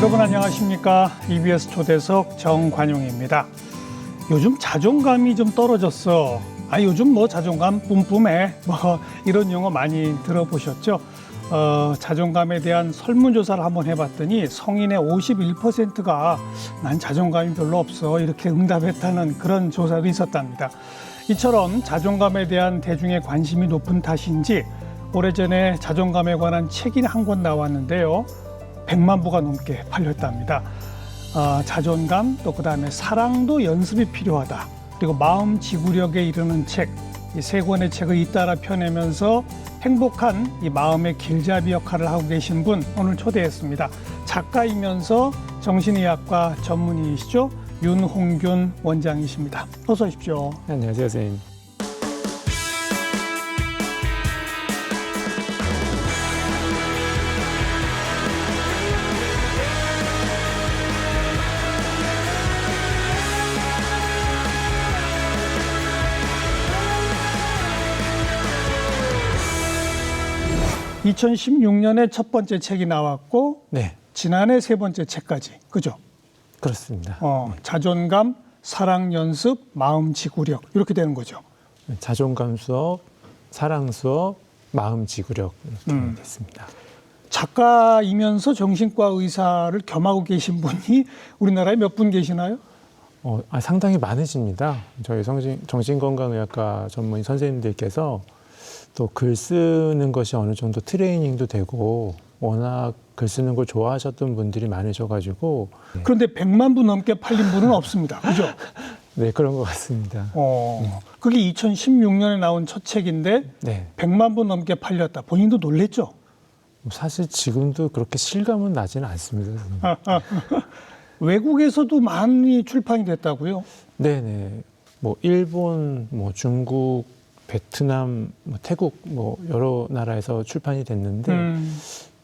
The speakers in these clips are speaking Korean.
여러분 안녕하십니까? EBS 초대석 정관용입니다. 요즘 자존감이 좀 떨어졌어. 요즘 뭐 자존감 뿜뿜해. 뭐 이런 용어 많이 들어보셨죠? 자존감에 대한 설문조사를 한번 해봤더니 성인의 51%가 난 자존감이 별로 없어 이렇게 응답했다는 그런 조사도 있었답니다. 이처럼 자존감에 대한 대중의 관심이 높은 탓인지 오래전에 자존감에 관한 책이 한 권 나왔는데요. 100만 부가 넘게 팔렸답니다. 자존감, 또 그다음에 사랑도 연습이 필요하다. 그리고 마음 지구력에 이르는 책, 이 세 권의 책을 잇따라 펴내면서 행복한 이 마음의 길잡이 역할을 하고 계신 분 오늘 초대했습니다. 작가이면서 정신의학과 전문의이시죠. 윤홍균 원장이십니다. 어서 오십시오. 안녕하세요, 선생님. (2016년에) 첫 번째 책이 나왔고 네, 지난해 세 번째 책까지, 그죠? 그렇습니다. 자존감, 사랑 연습, 마음 지구력 이렇게 되는 거죠. 자존감 수업, 사랑 수업, 마음 지구력 이렇게 됐습니다. 작가이면서 정신과 의사를 겸하고 계신 분이 우리나라에 몇 분 계시나요? 상당히 많으십니다. 저희 정신건강의학과 전문의 선생님들께서 또 글 쓰는 것이 어느 정도 트레이닝도 되고 워낙 글 쓰는 걸 좋아하셨던 분들이 많으셔가지고. 그런데 100만 부 넘게 팔린 분은 없습니다. 그죠? 네, 그런 것 같습니다. 그게 2016년에 나온 첫 책인데 네. 100만 부 넘게 팔렸다. 본인도 놀랬죠? 사실 지금도 그렇게 실감은 나지는 않습니다. 외국에서도 많이 출판이 됐다고요? 네네. 뭐 일본, 뭐 중국, 베트남, 태국 여러 나라에서 출판이 됐는데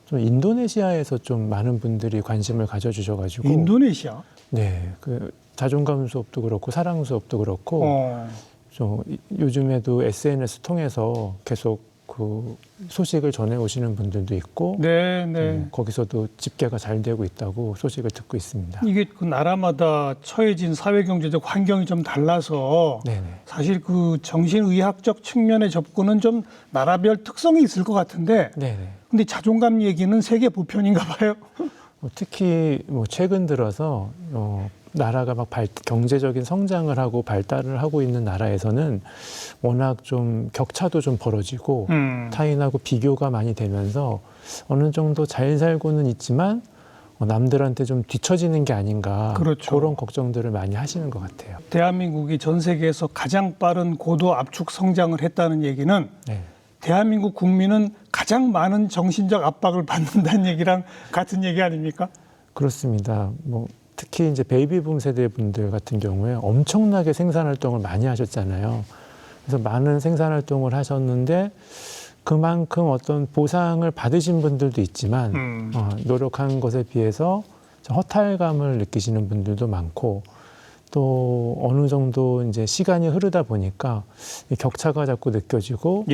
좀 인도네시아에서 좀 많은 분들이 관심을 가져주셔가지고. 인도네시아? 네, 그 자존감 수업도 그렇고 사랑 수업도 그렇고 좀 요즘에도 SNS 통해서 계속 그 소식을 전해 오시는 분들도 있고. 네. 거기서도 집계가 잘 되고 있다고 소식을 듣고 있습니다. 이게 그 나라마다 처해진 사회경제적 환경이 좀 달라서 네네. 사실 그 정신의학적 측면의 접근은 좀 나라별 특성이 있을 것 같은데. 네네. 근데 자존감 얘기는 세계 보편인가 봐요. 특히 최근 들어서 나라가 막 경제적인 성장을 하고 발달을 하고 있는 나라에서는 워낙 좀 격차도 좀 벌어지고 타인하고 비교가 많이 되면서 어느 정도 잘 살고는 있지만 남들한테 좀 뒤처지는 게 아닌가. 그렇죠. 그런 걱정들을 많이 하시는 것 같아요. 대한민국이 전 세계에서 가장 빠른 고도 압축 성장을 했다는 얘기는 네. 대한민국 국민은 가장 많은 정신적 압박을 받는다는 얘기랑 같은 얘기 아닙니까? 그렇습니다. 특히 이제 베이비붐 세대 분들 같은 경우에 엄청나게 생산 활동을 많이 하셨잖아요. 그래서 많은 생산 활동을 하셨는데 그만큼 어떤 보상을 받으신 분들도 있지만 노력한 것에 비해서 허탈감을 느끼시는 분들도 많고 또 어느 정도 이제 시간이 흐르다 보니까 격차가 자꾸 느껴지고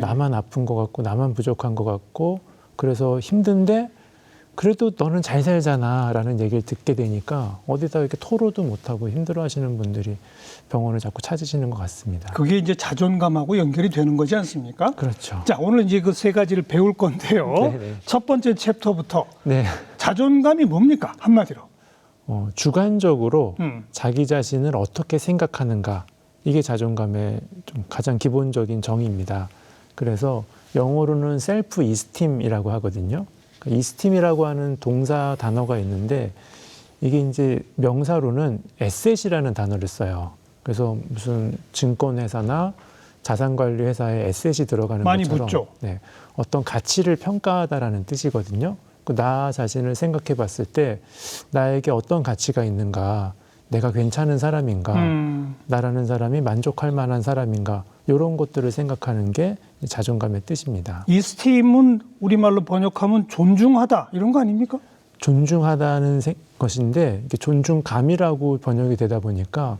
나만 아픈 것 같고 나만 부족한 것 같고 그래서 힘든데 그래도 너는 잘 살잖아 라는 얘기를 듣게 되니까 어디다 이렇게 토로도 못하고 힘들어하시는 분들이 병원을 자꾸 찾으시는 것 같습니다. 그게 이제 자존감하고 연결이 되는 거지 않습니까? 그렇죠. 자, 오늘 이제 그 세 가지를 배울 건데요. 네네. 첫 번째 챕터부터 네. 자존감이 뭡니까? 한마디로. 주관적으로 자기 자신을 어떻게 생각하는가, 이게 자존감의 좀 가장 기본적인 정의입니다. 그래서 영어로는 셀프 이스팀이라고 하거든요. 이스팀이라고 하는 동사 단어가 있는데 이게 이제 명사로는 에셋이라는 단어를 써요. 그래서 무슨 증권회사나 자산관리회사에 에셋이 들어가는 많이 것처럼 붙죠. 네, 어떤 가치를 평가하다라는 뜻이거든요. 나 자신을 생각해 봤을 때 나에게 어떤 가치가 있는가, 내가 괜찮은 사람인가, 나라는 사람이 만족할 만한 사람인가, 이런 것들을 생각하는 게 자존감의 뜻입니다. 이스팀은 우리말로 번역하면 존중하다 이런 거 아닙니까? 존중하다는 것인데 이게 존중감이라고 번역이 되다 보니까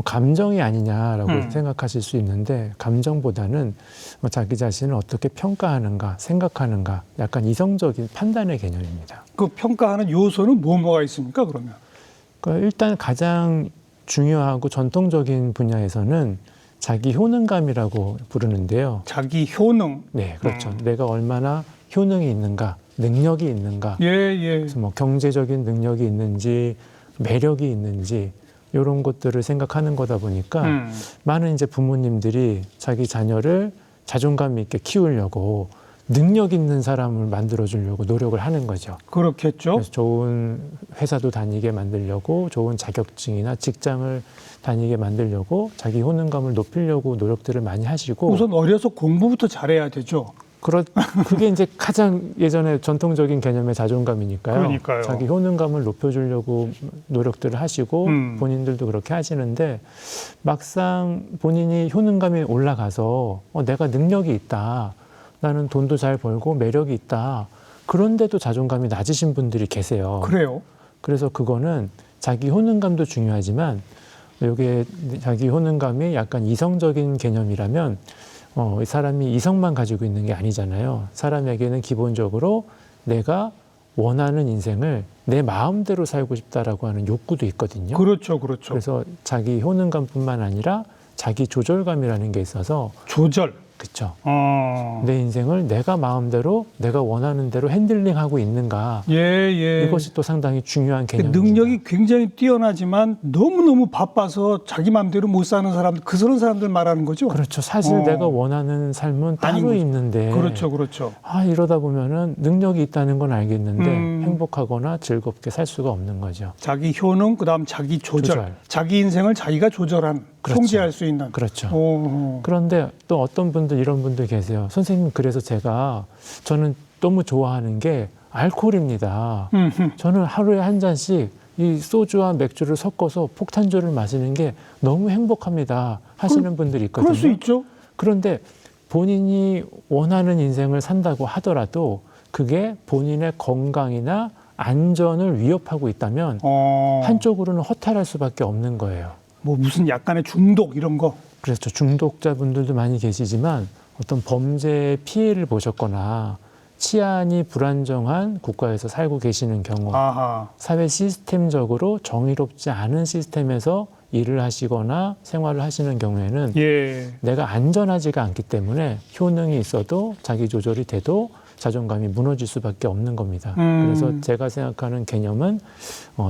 감정이 아니냐라고 생각하실 수 있는데 감정보다는 자기 자신을 어떻게 평가하는가 생각하는가 약간 이성적인 판단의 개념입니다. 그 평가하는 요소는 뭐가 있습니까, 그러면? 그러니까 일단 가장 중요하고 전통적인 분야에서는 자기 효능감이라고 부르는데요. 자기 효능. 네, 그렇죠. 내가 얼마나 효능이 있는가, 능력이 있는가. 예. 그래서 뭐 경제적인 능력이 있는지, 매력이 있는지 이런 것들을 생각하는 거다 보니까 많은 이제 부모님들이 자기 자녀를 자존감 있게 키우려고 능력 있는 사람을 만들어 주려고 노력을 하는 거죠. 그렇겠죠. 그래서 좋은 회사도 다니게 만들려고 좋은 자격증이나 직장을 다니게 만들려고 자기 효능감을 높이려고 노력들을 많이 하시고 우선 어려서 공부부터 잘해야 되죠. 그게 이제 가장 예전에 전통적인 개념의 자존감이니까요. 그러니까요. 자기 효능감을 높여주려고 노력들을 하시고 본인들도 그렇게 하시는데 막상 본인이 효능감이 올라가서 내가 능력이 있다. 나는 돈도 잘 벌고 매력이 있다. 그런데도 자존감이 낮으신 분들이 계세요. 그래요? 그래서 그거는 자기 효능감도 중요하지만 이게 자기 효능감이 약간 이성적인 개념이라면 이 사람이 이성만 가지고 있는 게 아니잖아요. 사람에게는 기본적으로 내가 원하는 인생을 내 마음대로 살고 싶다라고 하는 욕구도 있거든요. 그렇죠. 그래서 자기 효능감뿐만 아니라 자기 조절감이라는 게 있어서 조절. 그렇죠. 내 인생을 내가 마음대로 내가 원하는 대로 핸들링하고 있는가. 예. 이것이 또 상당히 중요한 개념입니다. 능력이 굉장히 뛰어나지만 너무너무 바빠서 자기 마음대로 못 사는 사람들, 그런 사람들 말하는 거죠? 그렇죠. 사실 내가 원하는 삶은 따로 있는데. 그렇죠. 이러다 보면은 능력이 있다는 건 알겠는데 행복하거나 즐겁게 살 수가 없는 거죠. 자기 효능, 그다음 자기 조절. 자기 인생을 자기가 조절한, 그렇죠. 통제할 수 있는. 그렇죠. 오. 그런데 또 어떤 분들 이런 분들 계세요. 선생님, 그래서 저는 너무 좋아하는 게 알코올입니다. 저는 하루에 한 잔씩 이 소주와 맥주를 섞어서 폭탄주를 마시는 게 너무 행복합니다. 하시는 분들이 있거든요. 그럴 수 있죠. 그런데 본인이 원하는 인생을 산다고 하더라도 그게 본인의 건강이나 안전을 위협하고 있다면 한쪽으로는 허탈할 수밖에 없는 거예요. 뭐 무슨 약간의 중독 이런 거. 그렇죠. 중독자분들도 많이 계시지만 어떤 범죄의 피해를 보셨거나 치안이 불안정한 국가에서 살고 계시는 경우, 사회 시스템적으로 정의롭지 않은 시스템에서 일을 하시거나 생활을 하시는 경우에는 내가 안전하지가 않기 때문에 효능이 있어도 자기 조절이 돼도 자존감이 무너질 수밖에 없는 겁니다. 그래서 제가 생각하는 개념은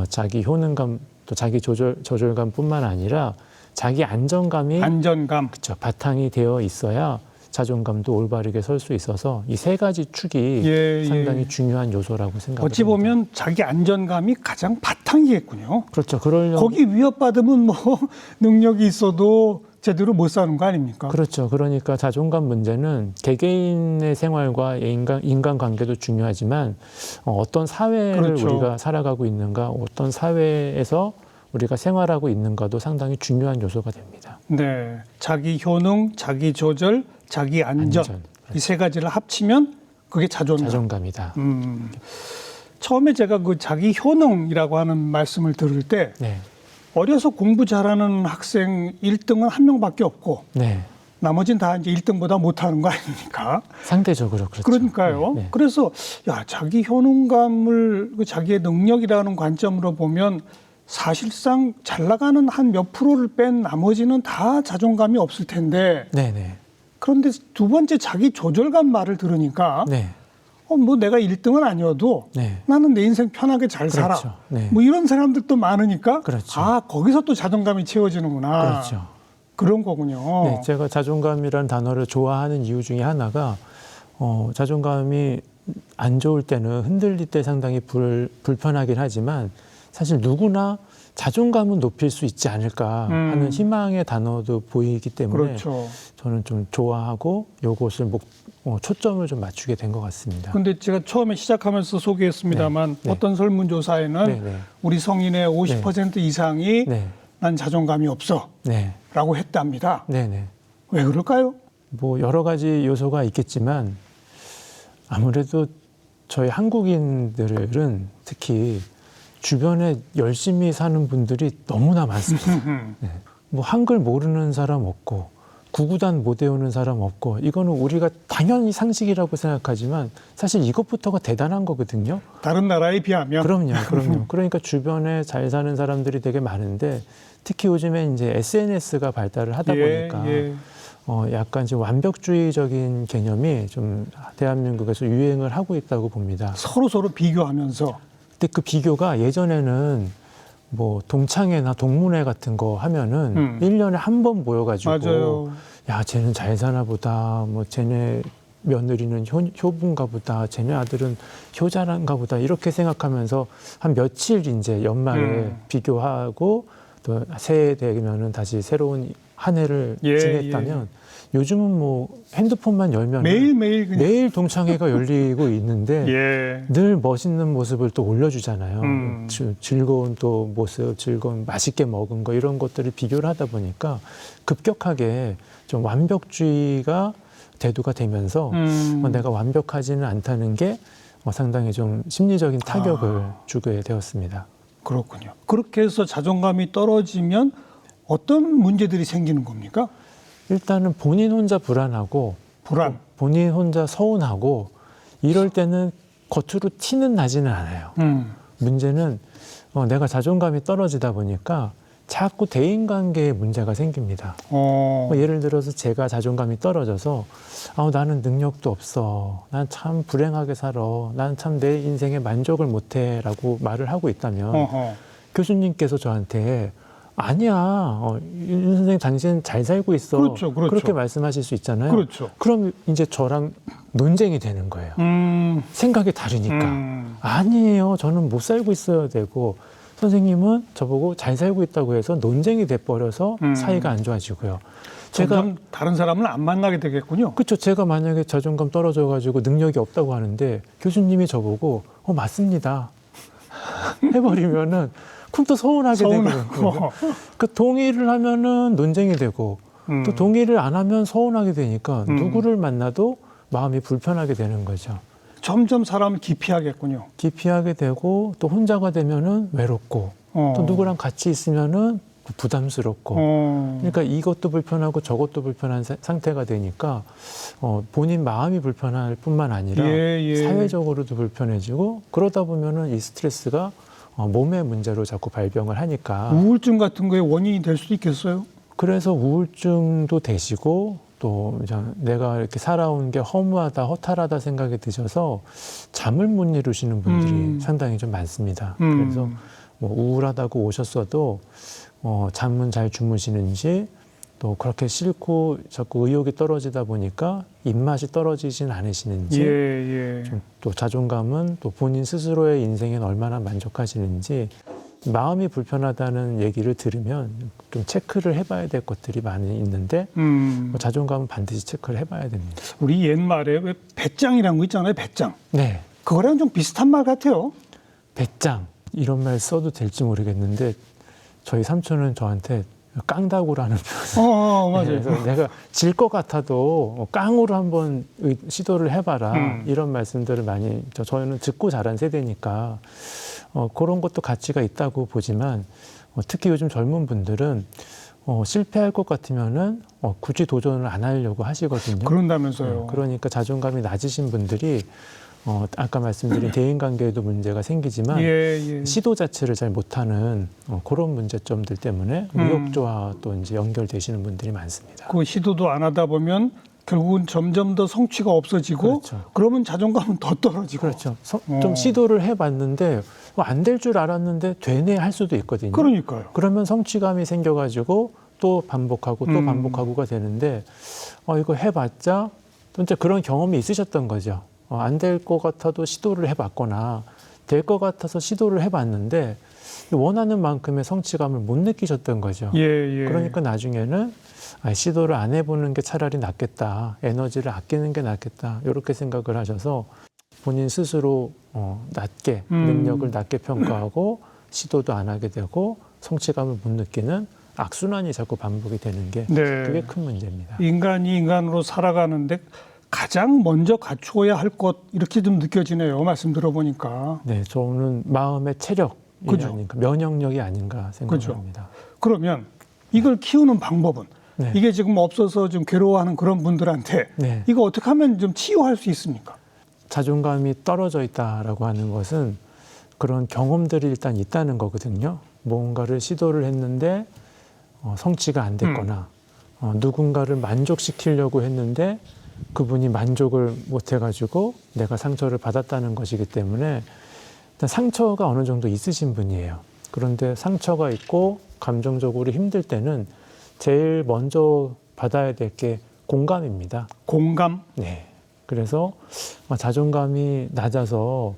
자기 효능감 또 자기 조절감뿐만 아니라 자기 안정감 그렇죠. 바탕이 되어 있어야 자존감도 올바르게 설 수 있어서 이 세 가지 축이 상당히 중요한 요소라고 생각합니다. 어찌 보면 자기 안전감이 가장 바탕이겠군요. 그렇죠. 거기 위협받으면 뭐 능력이 있어도 제대로 못 사는 거 아닙니까? 그렇죠. 그러니까 자존감 문제는 개개인의 생활과 인간관계도 중요하지만 어떤 사회를 우리가 살아가고 있는가, 어떤 사회에서 우리가 생활하고 있는가도 상당히 중요한 요소가 됩니다. 네, 자기 효능, 자기 조절, 자기 안전. 이 세 가지를 합치면 그게 자존감이다. 처음에 제가 그 자기 효능이라고 하는 말씀을 들을 때 어려서 공부 잘하는 학생 1등은 한 명밖에 없고 나머지는 다 이제 1등보다 못하는 거 아닙니까? 상대적으로 그렇죠. 그러니까요. 그래서 자기 효능감을 자기의 능력이라는 관점으로 보면 사실상 잘 나가는 한 몇 프로를 뺀 나머지는 다 자존감이 없을 텐데. 그런데 두 번째 자기 조절감 말을 들으니까 뭐 내가 1등은 아니어도 나는 내 인생 편하게 잘 살아. 뭐 이런 사람들도 많으니까 거기서 또 자존감이 채워지는구나. 그런 거군요. 제가 자존감이라는 단어를 좋아하는 이유 중에 하나가 자존감이 안 좋을 때는 흔들릴 때 상당히 불편하긴 하지만 사실 누구나 자존감은 높일 수 있지 않을까 하는 희망의 단어도 보이기 때문에 저는 좀 좋아하고 이것을 초점을 좀 맞추게 된 것 같습니다. 근데 제가 처음에 시작하면서 소개했습니다만 어떤 설문조사에는 우리 성인의 50% 이상이 난 자존감이 없어 라고 했답니다. 왜 그럴까요? 뭐 여러 가지 요소가 있겠지만 아무래도 저희 한국인들은 특히 주변에 열심히 사는 분들이 너무나 많습니다. 네. 뭐 한글 모르는 사람 없고 구구단 못 외우는 사람 없고 이거는 우리가 당연히 상식이라고 생각하지만 사실 이것부터가 대단한 거거든요. 다른 나라에 비하면. 그럼요. 그러니까 주변에 잘 사는 사람들이 되게 많은데 특히 요즘에 이제 SNS가 발달을 하다 보니까 약간 지금 완벽주의적인 개념이 좀 대한민국에서 유행을 하고 있다고 봅니다. 서로 비교하면서. 근데 그 비교가 예전에는 뭐 동창회나 동문회 같은 거 하면은 1년에 한 번 모여가지고 맞아요. 야 쟤는 잘 사나 보다 뭐 쟤네 며느리는 효부인가 보다 쟤네 아들은 효자란가 보다 이렇게 생각하면서 한 며칠 이제 연말에 비교하고 또 새해 되면은 다시 새로운 한 해를 지냈다면 요즘은 뭐 핸드폰만 열면 매일매일 그냥 매일 동창회가 열리고 있는데 늘 멋있는 모습을 또 올려주잖아요. 즐거운 또 모습, 즐거운 맛있게 먹은 거 이런 것들을 비교를 하다 보니까 급격하게 좀 완벽주의가 대두가 되면서 내가 완벽하지는 않다는 게 상당히 좀 심리적인 타격을 주게 되었습니다. 그렇군요. 그렇게 해서 자존감이 떨어지면 어떤 문제들이 생기는 겁니까? 일단은 본인 혼자 불안하고 본인 혼자 서운하고 이럴 때는 겉으로 티는 나지는 않아요. 문제는 내가 자존감이 떨어지다 보니까 자꾸 대인관계에 문제가 생깁니다. 예를 들어서 제가 자존감이 떨어져서 나는 능력도 없어. 난 참 불행하게 살아. 난 참 내 인생에 만족을 못해 라고 말을 하고 있다면 교수님께서 저한테 아니야. 윤 선생님 당신 잘 살고 있어. 그렇죠. 그렇게 말씀하실 수 있잖아요. 그렇죠. 그럼 이제 저랑 논쟁이 되는 거예요. 생각이 다르니까. 아니에요. 저는 못 살고 있어야 되고 선생님은 저보고 잘 살고 있다고 해서 논쟁이 돼버려서 사이가 안 좋아지고요. 제가 다른 사람을 안 만나게 되겠군요. 그렇죠. 제가 만약에 자존감 떨어져가지고 능력이 없다고 하는데 교수님이 저보고 맞습니다. 해버리면은 그럼 또 서운하게 되고 그 동의를 하면은 논쟁이 되고 또 동의를 안 하면 서운하게 되니까 누구를 만나도 마음이 불편하게 되는 거죠. 점점 사람을 기피하겠군요. 기피하게 되고 또 혼자가 되면은 외롭고 또 누구랑 같이 있으면은 부담스럽고 그러니까 이것도 불편하고 저것도 불편한 상태가 되니까 본인 마음이 불편할 뿐만 아니라 사회적으로도 불편해지고 그러다 보면은 이 스트레스가 몸의 문제로 자꾸 발병을 하니까 우울증 같은 거에 원인이 될 수도 있겠어요? 그래서 우울증도 되시고 또 내가 이렇게 살아온 게 허무하다 허탈하다 생각이 드셔서 잠을 못 이루시는 분들이 상당히 좀 많습니다. 그래서 뭐 우울하다고 오셨어도 잠은 잘 주무시는지 또 그렇게 싫고 자꾸 의욕이 떨어지다 보니까 입맛이 떨어지진 않으시는지 또 자존감은 또 본인 스스로의 인생엔 얼마나 만족하시는지 마음이 불편하다는 얘기를 들으면 좀 체크를 해봐야 될 것들이 많이 있는데 자존감은 반드시 체크를 해봐야 됩니다. 우리 옛말에 왜 배짱이라는 거 있잖아요. 배짱. 네. 그거랑 좀 비슷한 말 같아요. 배짱. 이런 말 써도 될지 모르겠는데 저희 삼촌은 저한테 깡다구라는 표현을 맞아요. 그래서 내가 질 것 같아도 깡으로 한번 시도를 해봐라 이런 말씀들을 많이 저희는 듣고 자란 세대니까 그런 것도 가치가 있다고 보지만 특히 요즘 젊은 분들은 실패할 것 같으면은 굳이 도전을 안 하려고 하시거든요. 그런다면서요. 그러니까 자존감이 낮으신 분들이 아까 말씀드린 대인관계에도 문제가 생기지만 시도 자체를 잘 못하는 그런 문제점들 때문에 무역조와 또 이제 연결되시는 분들이 많습니다. 그 시도도 안 하다 보면 결국은 점점 더 성취가 없어지고 그러면 자존감은 더 떨어지고. 그렇죠. 좀 시도를 해봤는데 안 될 줄 알았는데 되네 할 수도 있거든요. 그러니까요. 그러면 성취감이 생겨가지고 또 반복하고 또 반복하고가 되는데 이거 해봤자 또 이제 그런 경험이 있으셨던 거죠. 안 될 것 같아도 시도를 해봤거나 될 것 같아서 시도를 해봤는데 원하는 만큼의 성취감을 못 느끼셨던 거죠. 그러니까 나중에는 시도를 안 해보는 게 차라리 낫겠다. 에너지를 아끼는 게 낫겠다. 이렇게 생각을 하셔서 본인 스스로 낮게 능력을 낮게 평가하고 시도도 안 하게 되고 성취감을 못 느끼는 악순환이 자꾸 반복이 되는 게 그게 큰 문제입니다. 인간이 인간으로 살아가는데 가장 먼저 갖추어야 할 것 이렇게 좀 느껴지네요. 말씀 들어보니까. 네, 저는 마음의 체력이 그죠. 아닌가, 면역력이 아닌가 그죠. 생각합니다. 그러면 이걸 키우는 방법은 네. 이게 지금 없어서 좀 괴로워하는 그런 분들한테 네. 이거 어떻게 하면 좀 치유할 수 있습니까? 자존감이 떨어져 있다라고 하는 것은 그런 경험들이 일단 있다는 거거든요. 뭔가를 시도를 했는데 성취가 안 됐거나 누군가를 만족시키려고 했는데 그분이 만족을 못 해가지고 내가 상처를 받았다는 것이기 때문에 일단 상처가 어느 정도 있으신 분이에요. 그런데 상처가 있고 감정적으로 힘들 때는 제일 먼저 받아야 될 게 공감입니다. 공감? 네. 그래서 자존감이 낮아서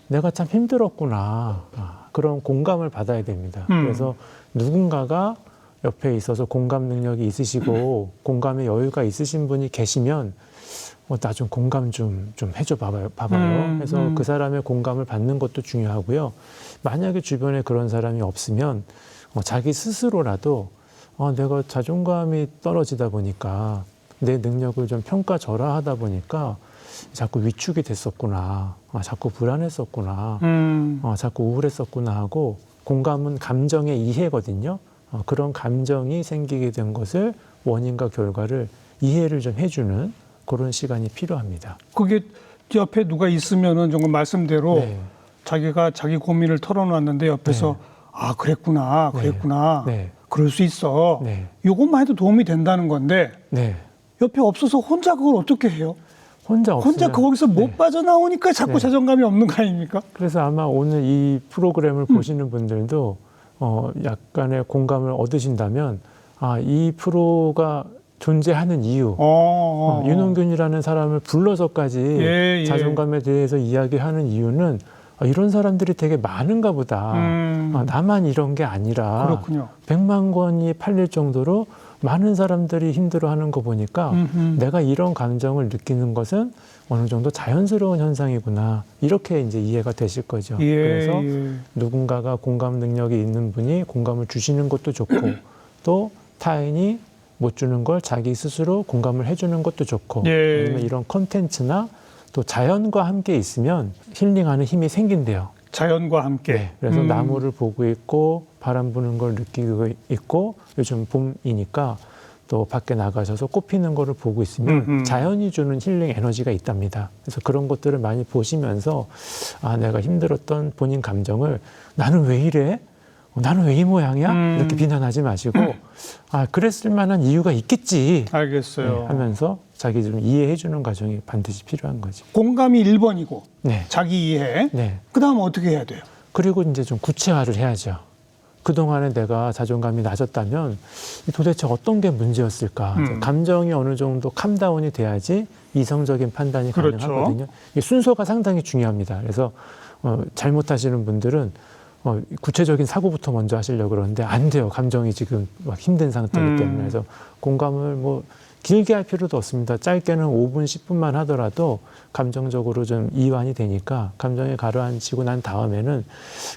내가 참 힘들었구나. 그런 공감을 받아야 됩니다. 그래서 누군가가 옆에 있어서 공감 능력이 있으시고 공감의 여유가 있으신 분이 계시면 나 좀 공감 좀 해줘 봐봐요. 그래서 그 사람의 공감을 받는 것도 중요하고요. 만약에 주변에 그런 사람이 없으면 자기 스스로라도 내가 자존감이 떨어지다 보니까 내 능력을 좀 평가절하하다 보니까 자꾸 위축이 됐었구나. 자꾸 불안했었구나. 자꾸 우울했었구나 하고 공감은 감정의 이해거든요. 그런 감정이 생기게 된 것을 원인과 결과를 이해를 좀 해주는 그런 시간이 필요합니다. 그게 옆에 누가 있으면은 정말 말씀대로 네. 자기가 자기 고민을 털어놨는데 옆에서 아 그랬구나 네. 그럴 수 있어. 네. 이것만 해도 도움이 된다는 건데 네. 옆에 없어서 혼자 그걸 어떻게 해요? 혼자 거기서 못 네. 빠져나오니까 자꾸 네. 자존감이 없는 거 아닙니까? 그래서 아마 오늘 이 프로그램을 보시는 분들도 약간의 공감을 얻으신다면 이 프로가 존재하는 이유, 윤홍균이라는 사람을 불러서까지 자존감에 대해서 이야기하는 이유는 이런 사람들이 되게 많은가 보다. 나만 이런 게 아니라 그렇군요. 100만 권이 팔릴 정도로 많은 사람들이 힘들어하는 거 보니까 내가 이런 감정을 느끼는 것은 어느 정도 자연스러운 현상이구나. 이렇게 이제 이해가 되실 거죠. 그래서 누군가가 공감 능력이 있는 분이 공감을 주시는 것도 좋고 또 타인이 못 주는 걸 자기 스스로 공감을 해주는 것도 좋고 아니면 이런 콘텐츠나 또 자연과 함께 있으면 힐링하는 힘이 생긴대요. 자연과 함께. 네, 그래서 나무를 보고 있고 바람 부는 걸 느끼고 있고 요즘 봄이니까 또 밖에 나가셔서 꽃 피는 거를 보고 있으면 자연이 주는 힐링 에너지가 있답니다. 그래서 그런 것들을 많이 보시면서 내가 힘들었던 본인 감정을 나는 왜 이래? 나는 왜 이 모양이야? 이렇게 비난하지 마시고 그랬을 만한 이유가 있겠지. 알겠어요. 네, 하면서 자기 좀 이해해 주는 과정이 반드시 필요한 거지. 공감이 1번이고 네. 자기 이해. 네. 그다음 어떻게 해야 돼요? 그리고 이제 좀 구체화를 해야죠. 그동안에 내가 자존감이 낮았다면 도대체 어떤 게 문제였을까? 이제 감정이 어느 정도 캄다운이 돼야지 이성적인 판단이 가능하거든요. 이게 순서가 상당히 중요합니다. 그래서 잘못하시는 분들은 구체적인 사고부터 먼저 하시려고 그러는데 안 돼요. 감정이 지금 막 힘든 상태이기 때문에. 그래서 공감을 길게 할 필요도 없습니다. 짧게는 5분, 10분만 하더라도 감정적으로 좀 이완이 되니까 감정이 가라앉히고 난 다음에는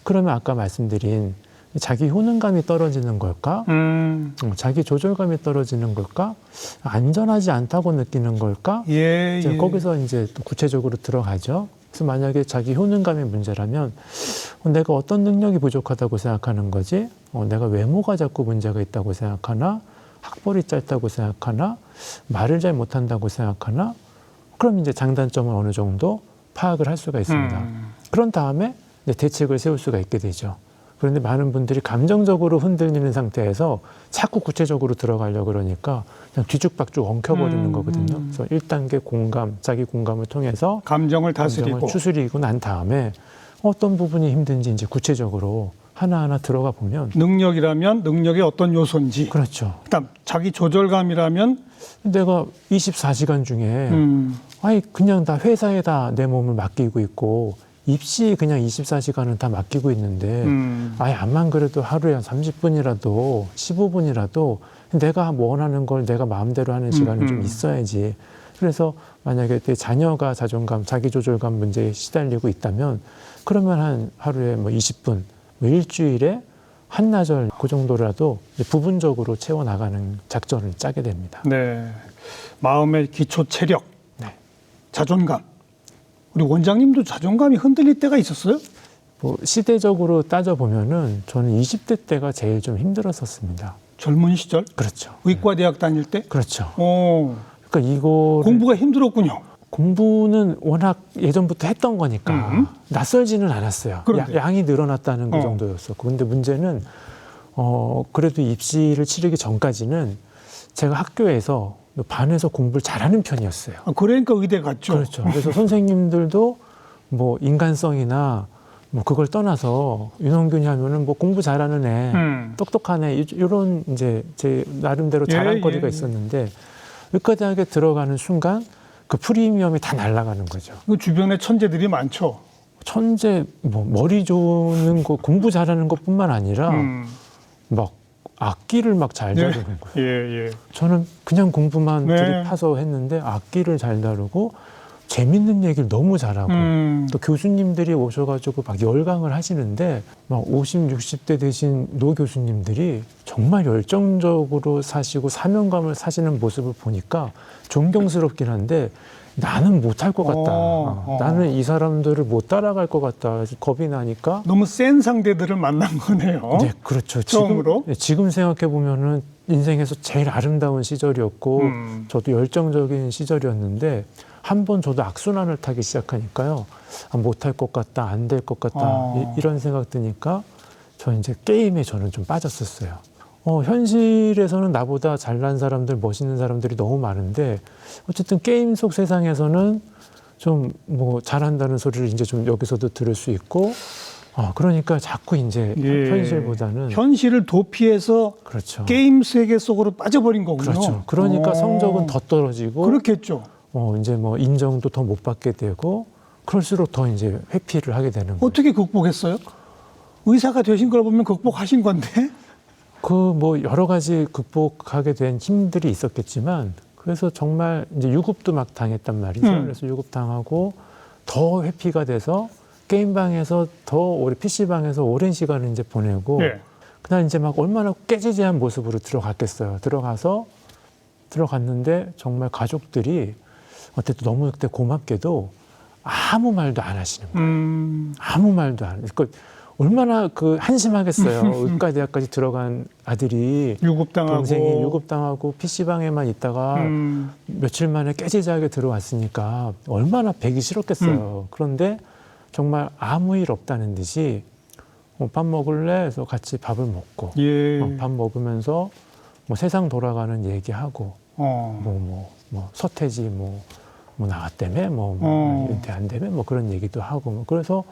그러면 아까 말씀드린 자기 효능감이 떨어지는 걸까? 자기 조절감이 떨어지는 걸까? 안전하지 않다고 느끼는 걸까? 이제 거기서 이제 또 구체적으로 들어가죠. 그래서 만약에 자기 효능감의 문제라면 내가 어떤 능력이 부족하다고 생각하는 거지? 내가 외모가 자꾸 문제가 있다고 생각하나? 학벌이 짧다고 생각하나? 말을 잘 못한다고 생각하나? 그럼 이제 장단점을 어느 정도 파악을 할 수가 있습니다. 그런 다음에 이제 대책을 세울 수가 있게 되죠. 그런데 많은 분들이 감정적으로 흔들리는 상태에서 자꾸 구체적으로 들어가려고 그러니까 그냥 뒤죽박죽 엉켜버리는 거거든요. 그래서 1단계 공감, 자기 공감을 통해서 감정을 다스리고 감정을 추스리고 난 다음에 어떤 부분이 힘든지 이제 구체적으로 하나하나 들어가 보면 능력이라면 능력의 어떤 요소인지 그렇죠. 그다음 자기 조절감이라면 내가 24시간 중에 그냥 다 회사에다 내 몸을 맡기고 있고 입시에 그냥 24시간은 다 맡기고 있는데 암만 그래도 하루에 한 30분이라도 15분이라도 내가 원하는 걸 내가 마음대로 하는 시간은 좀 있어야지. 그래서 만약에 내 자녀가 자존감, 자기조절감 문제에 시달리고 있다면 그러면 한 하루에 20분, 일주일에 한나절 그 정도라도 부분적으로 채워나가는 작전을 짜게 됩니다. 네, 마음의 기초 체력, 네. 자존감. 우리 원장님도 자존감이 흔들릴 때가 있었어요? 뭐 시대적으로 따져보면은 저는 20대 때가 제일 좀 힘들었었습니다. 젊은 시절? 그렇죠. 의과대학 다닐 때? 그렇죠. 오, 그러니까 이거를 공부가 힘들었군요. 공부는 워낙 예전부터 했던 거니까 낯설지는 않았어요. 그런데. 양이 늘어났다는 그 어. 정도였었고. 근데 문제는 그래도 입시를 치르기 전까지는 제가 학교에서 반에서 공부를 잘하는 편이었어요. 아, 그러니까 의대 갔죠. 그렇죠. 그래서 선생님들도 뭐 인간성이나 뭐 그걸 떠나서 윤홍균이 하면은 뭐 공부 잘하는 애, 똑똑한 애 이런 이제 제 나름대로 자랑거리가 예. 있었는데 의과대학에 들어가는 순간 그 프리미엄이 다 날아가는 거죠. 그 주변에 천재들이 많죠. 천재 뭐 머리 좋은 거 공부 잘하는 것뿐만 아니라 막 악기를 막 잘 네. 다루는 거예요. 예, 예. 저는 그냥 공부만 네. 들이파서 했는데 악기를 잘 다루고 재밌는 얘기를 너무 잘하고 또 교수님들이 오셔가지고 막 열강을 하시는데 막 50, 60대 되신 노 교수님들이 정말 열정적으로 사시고 사명감을 사시는 모습을 보니까 존경스럽긴 한데 나는 못할 것 같다. 나는 이 사람들을 못 따라갈 것 같다. 그래서 겁이 나니까 너무 센 상대들을 만난 거네요. 네, 그렇죠. 처음으로? 지금 생각해 보면은 인생에서 제일 아름다운 시절이었고 저도 열정적인 시절이었는데 한 번 저도 악순환을 타기 시작하니까요. 아, 못할 것 같다, 안 될 것 같다 이런 생각 드니까 저 이제 게임에 저는 좀 빠졌었어요. 현실에서는 나보다 잘난 사람들, 멋있는 사람들이 너무 많은데 어쨌든 게임 속 세상에서는 좀 뭐 잘한다는 소리를 이제 좀 여기서도 들을 수 있고 그러니까 자꾸 이제 예. 현실보다는 현실을 도피해서 그렇죠. 게임 세계 속으로 빠져버린 거군요. 그렇죠. 그러니까 성적은 더 떨어지고 그렇겠죠. 이제 뭐 인정도 더 못 받게 되고 그럴수록 더 이제 회피를 하게 되는 거예요. 어떻게 극복했어요? 의사가 되신 걸 보면 극복하신 건데. 그 뭐 여러 가지 극복하게 된 힘들이 있었겠지만 그래서 정말 이제 유급도 막 당했단 말이죠. 그래서 유급 당하고 더 회피가 돼서 게임방에서 더 오래 PC방에서 오랜 시간을 이제 보내고 네. 그날 이제 막 얼마나 깨지지한 모습으로 들어갔겠어요. 들어갔는데 정말 가족들이 어쨌든 너무 그때 고맙게도 아무 말도 안 하시는 거예요. 아무 말도 안. 그러니까 얼마나 그 한심하겠어요. 의과대학까지 들어간 아들이 유급당하고. 동생이 유급당하고 PC방에만 있다가 며칠 만에 깨지지하게 들어왔으니까 얼마나 배기 싫었겠어요. 그런데 정말 아무 일 없다는 듯이 밥 먹을래? 해서 같이 밥을 먹고 예. 밥 먹으면서 뭐 세상 돌아가는 얘기하고 어. 뭐 서태지 뭐 나왔다며 은퇴한다며 뭐 그런 얘기도 하고 뭐 그래서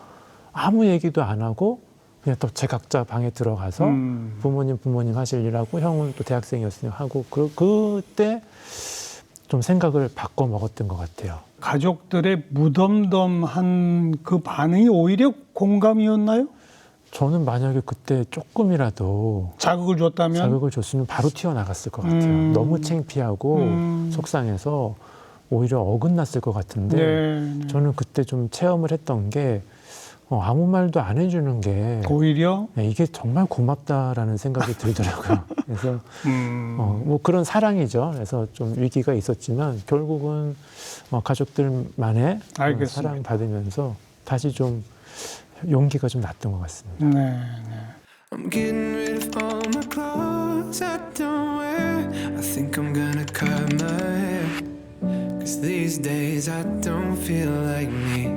아무 얘기도 안 하고 그냥 또 제 각자 방에 들어가서 부모님 하실 일하고 형은 또 대학생이었으니 하고 그때 좀 생각을 바꿔 먹었던 것 같아요. 가족들의 무덤덤한 그 반응이 오히려 공감이었나요? 저는 만약에 그때 조금이라도 자극을 줬다면? 자극을 줬으면 바로 튀어나갔을 것 같아요. 너무 창피하고 속상해서 오히려 어긋났을 것 같은데 네. 저는 그때 좀 체험을 했던 게 아무 말도 안 해주는 게 오히려? 이게 정말 고맙다라는 생각이 들더라고요. 그래서 뭐 그런 사랑이죠. 그래서 좀 위기가 있었지만 결국은 가족들만의 알겠습니다. 사랑 받으면서 다시 좀 용기가 좀 났던 것 같습니다. 네. I'm getting rid of all my clothes I don't wear. I think I'm gonna cut my hair. 'Cause these days I don't feel like me.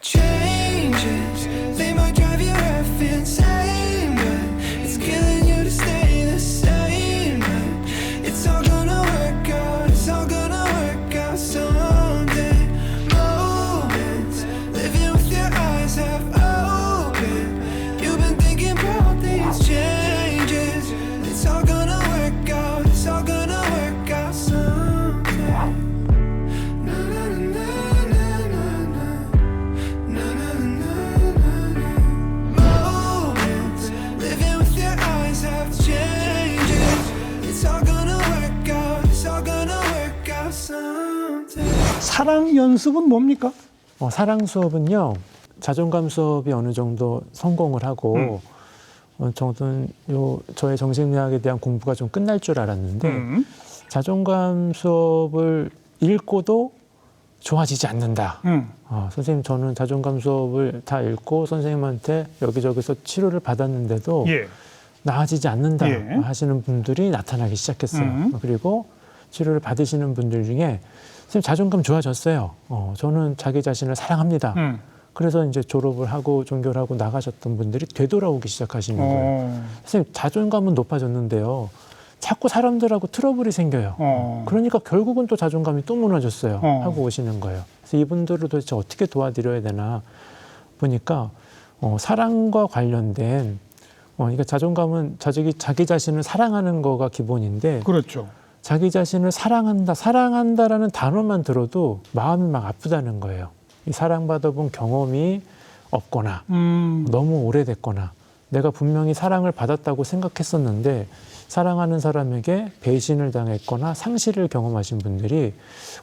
Changes, they might drive you half insane, but it's killing you to stay the same. But it's all gonna work out, it's all gonna work out someday. Moments, living with your eyes half open. You've been thinking about these changes. It's all gonna work out, it's all gonna work out someday. Na na na na na na na na na. Moments, living with your eyes have changes. It's all gonna work out, it's all gonna work out someday. 사랑 연습은 뭡니까? 사랑 수업은요, 자존감 수업이 어느 정도 성공을 하고, 저는 저의 정신의학에 대한 공부가 좀 끝날 줄 알았는데, 자존감 수업을 읽고도 좋아지지 않는다. 선생님, 저는 자존감 수업을 다 읽고 선생님한테 여기저기서 치료를 받았는데도 예. 나아지지 않는다 예. 하시는 분들이 나타나기 시작했어요. 그리고 치료를 받으시는 분들 중에 선생님, 자존감 좋아졌어요. 저는 자기 자신을 사랑합니다. 그래서 이제 졸업을 하고 종교를 하고 나가셨던 분들이 되돌아오기 시작하시는 거예요. 선생님, 자존감은 높아졌는데요. 자꾸 사람들하고 트러블이 생겨요. 그러니까 결국은 또 자존감이 또 무너졌어요. 하고 오시는 거예요. 그래서 이분들을 도대체 어떻게 도와드려야 되나 보니까 사랑과 관련된 그러니까 자존감은 자기 자신을 사랑하는 거가 기본인데 그렇죠. 자기 자신을 사랑한다라는 단어만 들어도 마음이 막 아프다는 거예요. 이 사랑받아본 경험이 없거나 너무 오래됐거나 내가 분명히 사랑을 받았다고 생각했었는데 사랑하는 사람에게 배신을 당했거나 상실을 경험하신 분들이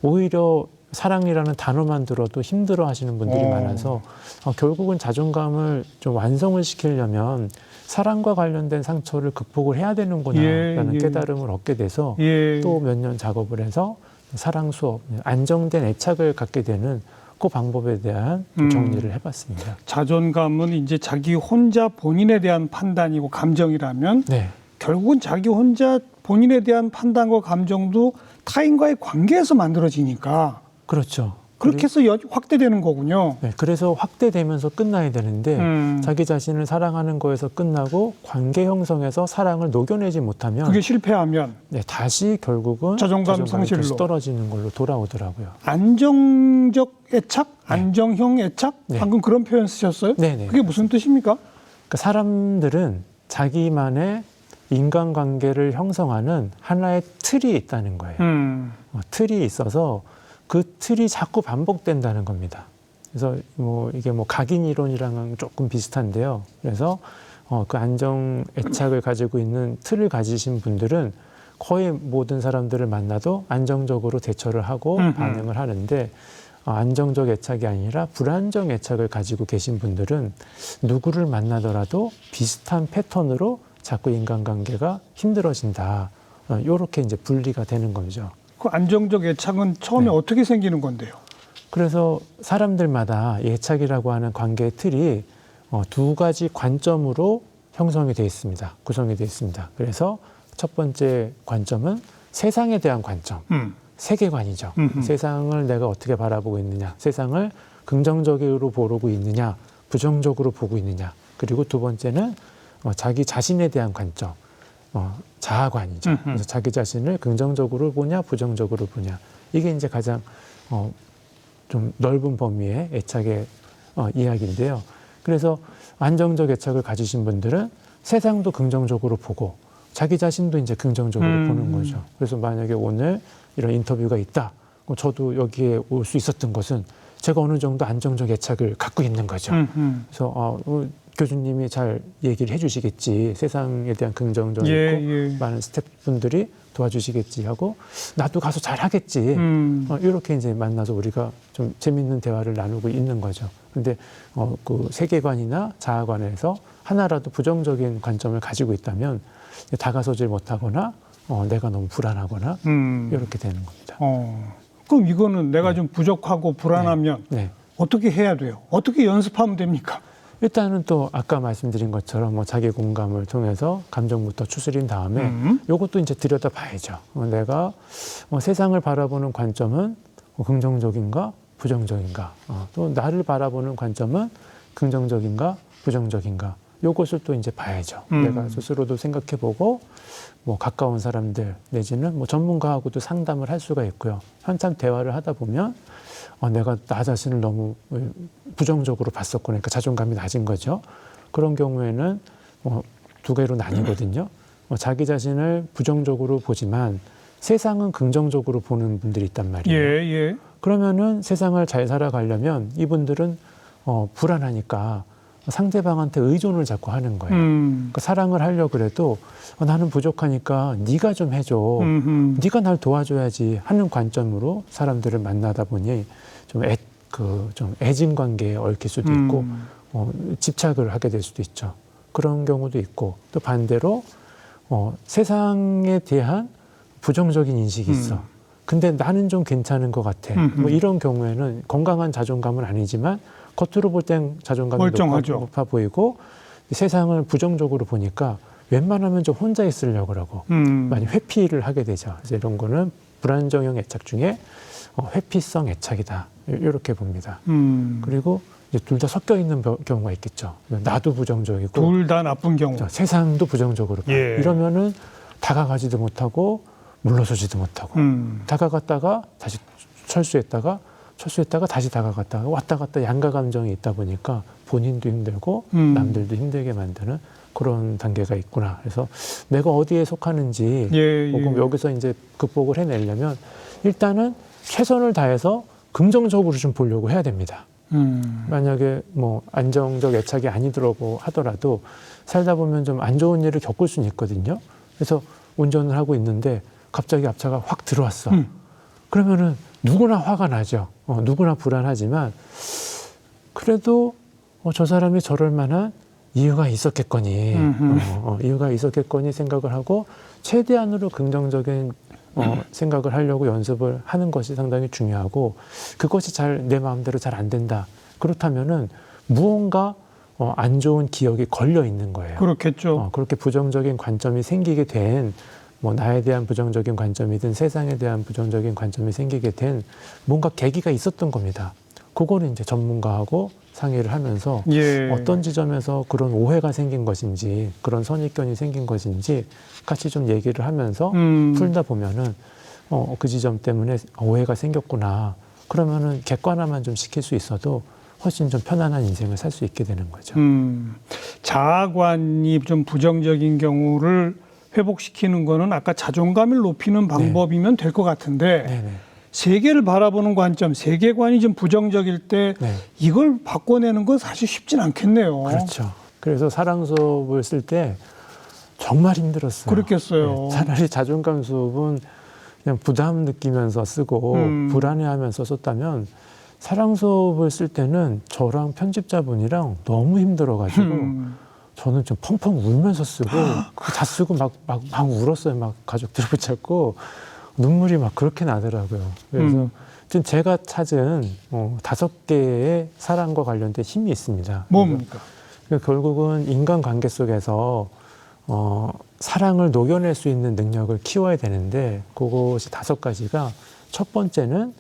오히려 사랑이라는 단어만 들어도 힘들어 하시는 분들이 많아서 결국은 자존감을 좀 완성을 시키려면 사랑과 관련된 상처를 극복을 해야 되는구나라는 깨달음을 얻게 돼서 또 몇 년 작업을 해서 사랑 수업, 안정된 애착을 갖게 되는 그 방법에 대한 정리를 해봤습니다. 자존감은 이제 자기 혼자 본인에 대한 판단이고 감정이라면 네. 결국은 자기 혼자 본인에 대한 판단과 감정도 타인과의 관계에서 만들어지니까 그렇죠. 그렇게 해서 확대되는 거군요. 네, 그래서 확대되면서 끝나야 되는데 자기 자신을 사랑하는 거에서 끝나고 관계 형성에서 사랑을 녹여내지 못하면 그게 실패하면 네, 다시 결국은 자존감 상실로 다시 떨어지는 걸로 돌아오더라고요. 안정적 애착, 안정형 애착 네. 방금 그런 표현 쓰셨어요? 네네. 그게 무슨 뜻입니까? 그러니까 사람들은 자기만의 인간관계를 형성하는 하나의 틀이 있다는 거예요. 틀이 있어서 그 틀이 자꾸 반복된다는 겁니다. 그래서 이게 각인 이론이랑은 조금 비슷한데요. 그래서 그 안정 애착을 가지고 있는 틀을 가지신 분들은 거의 모든 사람들을 만나도 안정적으로 대처를 하고 반응을 하는데 안정적 애착이 아니라 불안정 애착을 가지고 계신 분들은 누구를 만나더라도 비슷한 패턴으로 자꾸 인간관계가 힘들어진다. 이렇게 이제 분리가 되는 거죠. 그 안정적 애착은 처음에 네. 어떻게 생기는 건데요? 그래서 사람들마다 애착이라고 하는 관계의 틀이 두 가지 관점으로 형성이 되어 있습니다. 구성이 되어 있습니다. 그래서 첫 번째 관점은 세상에 대한 관점, 세계관이죠. 세상을 내가 어떻게 바라보고 있느냐, 세상을 긍정적으로 보고 있느냐, 부정적으로 보고 있느냐. 그리고 두 번째는 자기 자신에 대한 관점, 자아관이죠. 그래서 자기 자신을 긍정적으로 보냐, 부정적으로 보냐. 이게 이제 가장 좀 넓은 범위의 애착의 이야기인데요. 그래서 안정적 애착을 가지신 분들은 세상도 긍정적으로 보고 자기 자신도 이제 긍정적으로 보는 거죠. 그래서 만약에 오늘 이런 인터뷰가 있다. 그럼 저도 여기에 올 수 있었던 것은 제가 어느 정도 안정적 애착을 갖고 있는 거죠. 그래서 교수님이 잘 얘기를 해주시겠지. 세상에 대한 긍정적이고 많은 스태프분들이 도와주시겠지 하고 나도 가서 잘 하겠지. 이렇게 이제 만나서 우리가 좀 재밌는 대화를 나누고 있는 거죠. 그런데 그 세계관이나 자아관에서 하나라도 부정적인 관점을 가지고 있다면 다가서질 못하거나 내가 너무 불안하거나 이렇게 되는 겁니다. 그럼 이거는 내가 좀 부족하고 불안하면 어떻게 해야 돼요? 어떻게 연습하면 됩니까? 일단은 또 아까 말씀드린 것처럼 자기 공감을 통해서 감정부터 추스린 다음에 요것도 이제 들여다 봐야죠. 내가 세상을 바라보는 관점은 긍정적인가 부정적인가, 또 나를 바라보는 관점은 긍정적인가 부정적인가, 요것을 또 이제 봐야죠. 내가 스스로도 생각해보고 가까운 사람들 내지는 전문가하고도 상담을 할 수가 있고요. 한참 대화를 하다 보면 내가 나 자신을 너무 부정적으로 봤었구나. 그러니까 자존감이 낮은 거죠. 그런 경우에는 두 개로 나뉘거든요. 자기 자신을 부정적으로 보지만 세상은 긍정적으로 보는 분들이 있단 말이에요. 그러면은 세상을 잘 살아가려면 이분들은 불안하니까 상대방한테 의존을 자꾸 하는 거예요. 그러니까 사랑을 하려고 그래도 나는 부족하니까 네가 좀 해줘. 네가 날 도와줘야지 하는 관점으로 사람들을 만나다 보니 좀 애증 관계에 얽힐 수도 있고 집착을 하게 될 수도 있죠. 그런 경우도 있고 또 반대로 세상에 대한 부정적인 인식이 있어. 근데 나는 좀 괜찮은 것 같아. 뭐 이런 경우에는 건강한 자존감은 아니지만 겉으로 볼 땐 자존감이 멀쩡하죠. 높아 보이고 세상을 부정적으로 보니까 웬만하면 좀 혼자 있으려고 하고 많이 회피를 하게 되죠. 그래서 이런 거는 불안정형 애착 중에 회피성 애착이다. 이렇게 봅니다. 그리고 둘 다 섞여 있는 경우가 있겠죠. 나도 부정적이고 둘 다 나쁜 경우. 세상도 부정적으로 봐. 예. 이러면은 다가가지도 못하고 물러서지도 못하고 다가갔다가 다시 철수했다가 다시 다가갔다가 왔다 갔다 양가 감정이 있다 보니까 본인도 힘들고 남들도 힘들게 만드는 그런 단계가 있구나. 그래서 내가 어디에 속하는지 혹은 여기서 이제 극복을 해내려면 일단은 최선을 다해서 긍정적으로 좀 보려고 해야 됩니다. 만약에 뭐 안정적 애착이 아니더라고 하더라도 살다 보면 좀 안 좋은 일을 겪을 수는 있거든요. 그래서 운전을 하고 있는데 갑자기 앞차가 확 들어왔어. 그러면은 누구나 화가 나죠. 누구나 불안하지만 그래도 저 사람이 저럴 만한 이유가 있었겠거니, 이유가 있었겠거니 생각을 하고 최대한으로 긍정적인 생각을 하려고 연습을 하는 것이 상당히 중요하고 그것이 잘 내 마음대로 잘 안 된다. 그렇다면은 무언가 안 좋은 기억이 걸려 있는 거예요. 그렇겠죠. 그렇게 부정적인 관점이 생기게 된 뭐 나에 대한 부정적인 관점이든 세상에 대한 부정적인 관점이 생기게 된 뭔가 계기가 있었던 겁니다. 그거는 이제 전문가하고 상의를 하면서 어떤 지점에서 그런 오해가 생긴 것인지 그런 선입견이 생긴 것인지 같이 좀 얘기를 하면서 풀다 보면은 그 지점 때문에 오해가 생겼구나. 그러면은 객관화만 좀 시킬 수 있어도 훨씬 좀 편안한 인생을 살 수 있게 되는 거죠. 자아관이 좀 부정적인 경우를 회복시키는 거는 아까 자존감을 높이는 방법이면 될 것 같은데 네네. 세계를 바라보는 관점, 세계관이 좀 부정적일 때 이걸 바꿔내는 건 사실 쉽진 않겠네요. 그렇죠. 그래서 사랑 수업을 쓸 때 정말 힘들었어요. 그렇겠어요. 차라리 자존감 수업은 그냥 부담 느끼면서 쓰고 불안해하면서 썼다면 사랑 수업을 쓸 때는 저랑 편집자분이랑 너무 힘들어가지고 저는 좀 펑펑 울면서 쓰고 다 쓰고 막 울었어요. 막 가족들 붙잡고 눈물이 막 그렇게 나더라고요. 그래서 지금 제가 찾은 5개의 사랑과 관련된 힘이 있습니다. 뭡니까? 결국은 인간관계 속에서 사랑을 녹여낼 수 있는 능력을 키워야 되는데 그것이 5가지가 첫 번째는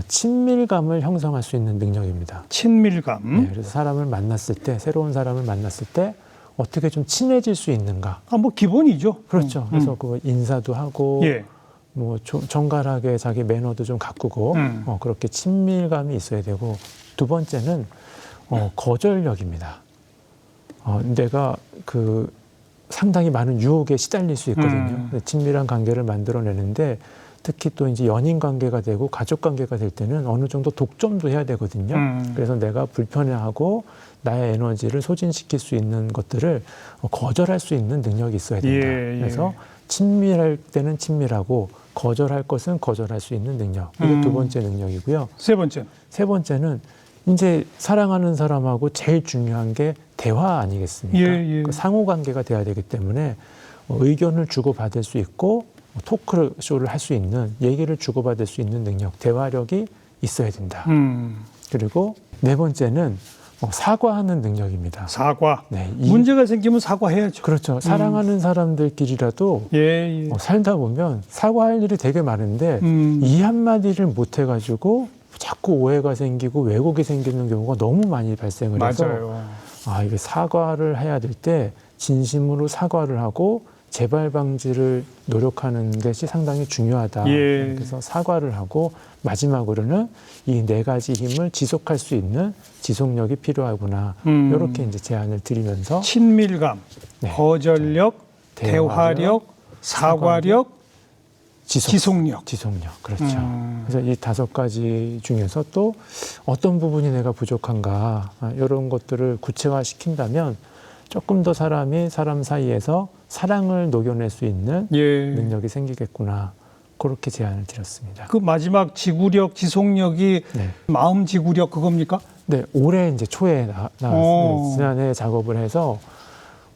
친밀감을 형성할 수 있는 능력입니다. 친밀감. 네, 그래서 사람을 만났을 때 새로운 사람을 만났을 때 어떻게 좀 친해질 수 있는가. 뭐 기본이죠. 그렇죠. 그래서 그 인사도 하고 뭐 정갈하게 자기 매너도 좀 가꾸고 그렇게 친밀감이 있어야 되고 두 번째는 거절력입니다. 내가 그 상당히 많은 유혹에 시달릴 수 있거든요. 친밀한 관계를 만들어내는데 특히 또 이제 연인 관계가 되고 가족 관계가 될 때는 어느 정도 독점도 해야 되거든요. 그래서 내가 불편해하고 나의 에너지를 소진시킬 수 있는 것들을 거절할 수 있는 능력이 있어야 된다. 그래서 친밀할 때는 친밀하고 거절할 것은 거절할 수 있는 능력. 이게 두 번째 능력이고요. 세 번째는 이제 사랑하는 사람하고 제일 중요한 게 대화 아니겠습니까? 그 상호관계가 돼야 되기 때문에 의견을 주고받을 수 있고 토크쇼를 할 수 있는, 얘기를 주고받을 수 있는 능력, 대화력이 있어야 된다. 그리고 네 번째는 사과하는 능력입니다. 사과. 네, 문제가 생기면 사과해야죠. 그렇죠. 사랑하는 사람들끼리라도 살다 보면 사과할 일이 되게 많은데 이 한마디를 못 해가지고 자꾸 오해가 생기고 왜곡이 생기는 경우가 너무 많이 발생을 해서 이게 사과를 해야 될 때 진심으로 사과를 하고 재발 방지를 노력하는 것이 상당히 중요하다. 그래서 사과를 하고 마지막으로는 이 4가지 힘을 지속할 수 있는 지속력이 필요하구나. 이렇게 이제 제안을 드리면서 친밀감, 거절력, 대화력, 사과력, 지속력. 그렇죠. 그래서 이 5가지 중에서 또 어떤 부분이 내가 부족한가 이런 것들을 구체화시킨다면 조금 더 사람이 사람 사이에서 사랑을 녹여낼 수 있는 능력이 생기겠구나. 그렇게 제안을 드렸습니다. 그 마지막 지구력, 지속력이 마음 지구력 그겁니까? 네, 올해 이제 초에 나왔어요. 지난해 작업을 해서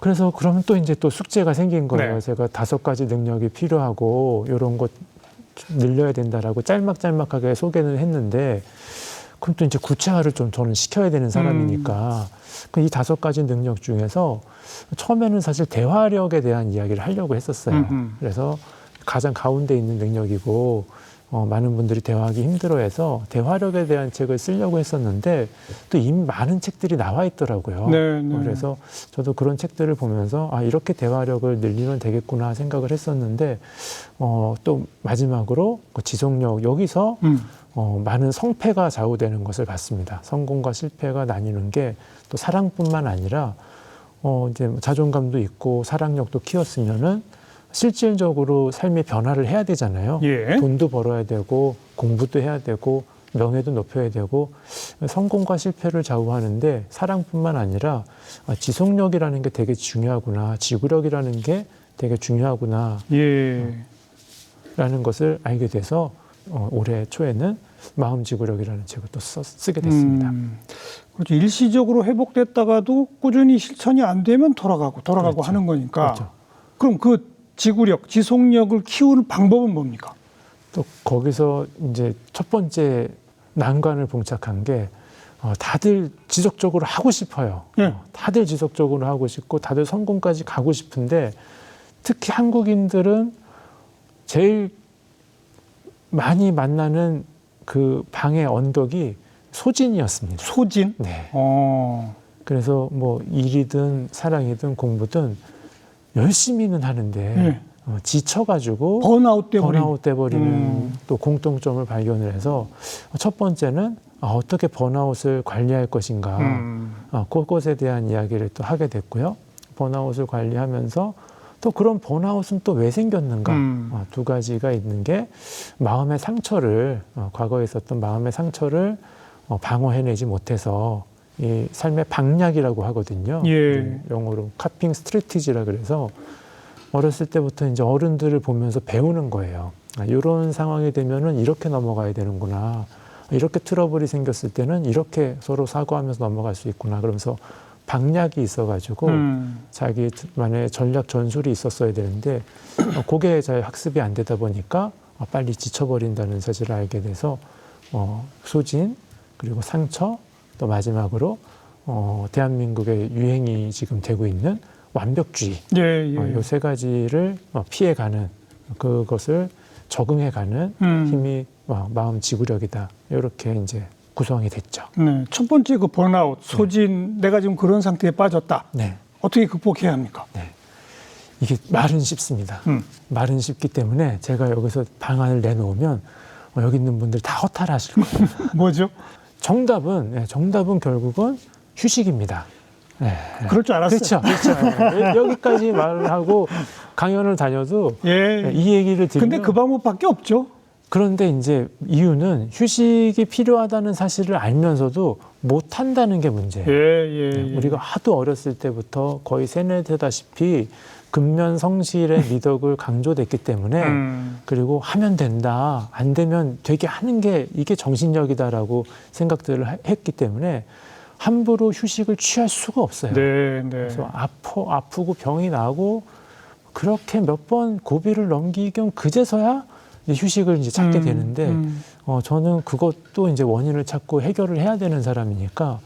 그래서 그러면 또 이제 또 숙제가 생긴 거예요. 네. 제가 5가지 능력이 필요하고 이런 것 늘려야 된다라고 짤막짤막하게 소개는 했는데 그럼 또 이제 구체화를 좀 저는 시켜야 되는 사람이니까 이 5가지 능력 중에서 처음에는 사실 대화력에 대한 이야기를 하려고 했었어요. 그래서 가장 가운데 있는 능력이고 많은 분들이 대화하기 힘들어해서 대화력에 대한 책을 쓰려고 했었는데 또 이미 많은 책들이 나와 있더라고요. 네, 네. 그래서 저도 그런 책들을 보면서 아 이렇게 대화력을 늘리면 되겠구나 생각을 했었는데 또 마지막으로 그 지속력 여기서 많은 성패가 좌우되는 것을 봤습니다. 성공과 실패가 나뉘는 게 또 사랑뿐만 아니라 이제 자존감도 있고 사랑력도 키웠으면은 실질적으로 삶의 변화를 해야 되잖아요. 예. 돈도 벌어야 되고 공부도 해야 되고 명예도 높여야 되고 성공과 실패를 좌우하는데 사랑뿐만 아니라 지속력이라는 게 되게 중요하구나, 지구력이라는 게 되게 중요하구나 예. 라는 것을 알게 돼서 올해 초에는 마음지구력이라는 책을 또 쓰게 됐습니다. 그렇죠. 일시적으로 회복됐다가도 꾸준히 실천이 안 되면 돌아가고 그렇죠. 하는 거니까. 그렇죠. 그럼 그 지구력, 지속력을 키우는 방법은 뭡니까? 또 거기서 이제 첫 번째 난관을 봉착한 게 다들 지속적으로 하고 싶어요. 예. 다들 지속적으로 하고 싶고 다들 성공까지 가고 싶은데 특히 한국인들은 제일 많이 만나는 그 방해 언덕이 소진이었습니다. 소진? 네. 그래서 뭐 일이든 사랑이든 공부든 열심히는 하는데 예. 지쳐가지고 번아웃 돼버린. 번아웃 돼버리는 또 공통점을 발견을 해서 첫 번째는 어떻게 번아웃을 관리할 것인가 그것에 대한 이야기를 또 하게 됐고요. 번아웃을 관리하면서 또 그런 번아웃은 또 왜 생겼는가 2가지가 있는 게 마음의 상처를 과거에 있었던 마음의 상처를 방어해내지 못해서 이 삶의 방약이라고 하거든요. 예. 영어로 카핑 스트래티지라 그래서 어렸을 때부터 이제 어른들을 보면서 배우는 거예요. 이런 상황이 되면은 이렇게 넘어가야 되는구나. 이렇게 트러블이 생겼을 때는 이렇게 서로 사과하면서 넘어갈 수 있구나. 그러면서 방약이 있어가지고 자기만의 전략 전술이 있었어야 되는데 그게 잘 학습이 안 되다 보니까 빨리 지쳐버린다는 사실을 알게 돼서 소진 그리고 상처 또 마지막으로 대한민국의 유행이 지금 되고 있는 완벽주의 예, 예. 이 3가지를 피해가는 그것을 적응해가는 힘이 마음 지구력이다 이렇게 이제 구성이 됐죠. 네. 첫 번째 그 번아웃, 소진, 내가 지금 그런 상태에 빠졌다. 네. 어떻게 극복해야 합니까? 네. 이게 말은 쉽습니다. 말은 쉽기 때문에 제가 여기서 방안을 내놓으면 여기 있는 분들 다 허탈하실 거예요. 뭐죠? 정답은 결국은 휴식입니다. 네. 그럴 줄 알았어요. 그렇죠. 여기까지 말을 하고 강연을 다녀도 예. 이 얘기를 들으면 근데 그 방법밖에 없죠. 그런데 이제 이유는 휴식이 필요하다는 사실을 알면서도 못 한다는 게 문제예요. 예. 우리가 하도 어렸을 때부터 거의 세뇌되다시피 근면성실의 미덕을 강조됐기 때문에 그리고 하면 된다, 안 되면 되게 하는 게 이게 정신력이다라고 생각들을 했기 때문에 함부로 휴식을 취할 수가 없어요. 네. 그래서 아프고 병이 나고 그렇게 몇 번 고비를 넘기경 그제서야 이제 휴식을 이제 찾게 되는데 저는 그것도 이제 원인을 찾고 해결을 해야 되는 사람이니까